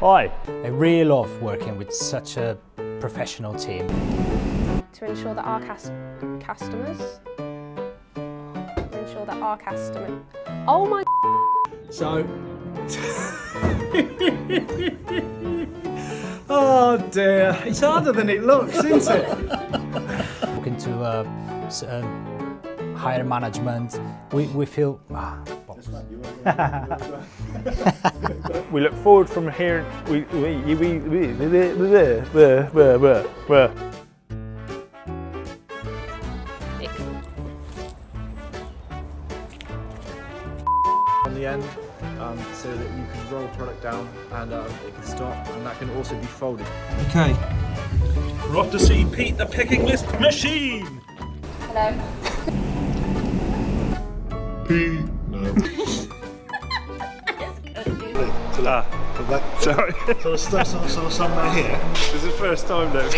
Hi. I really love working with such a professional team. To ensure that our customers... Oh my... So... Oh dear, it's harder than it looks, isn't it? Talking to higher management, we feel... We look forward from here. On the end, so that you can roll product down and it can stop, and that can also be folded. Okay. We're off to see Pete the picking list machine! Hello. Sorry. So somewhere here. This is the first time though.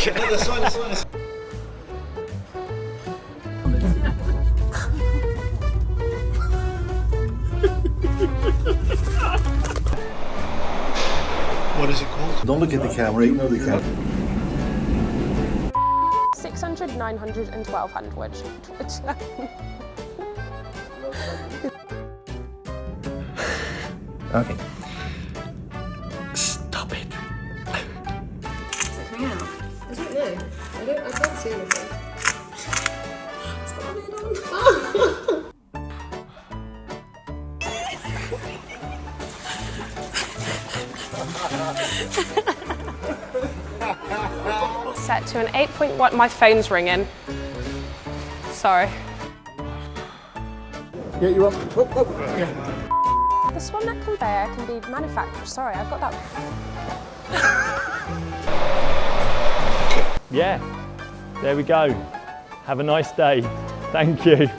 What is it called? Don't look at the camera, ignore the camera. 600, 900 and 1200. Okay. Stop it. Is it coming out? I don't know. I can't see anything. It's got my lid on. Set to an 8.1. My phone's ringing. Sorry. Yeah, you want? Yeah. The swan neck conveyor can be manufactured. Sorry, I've got that. Yeah, there we go. Have a nice day. Thank you.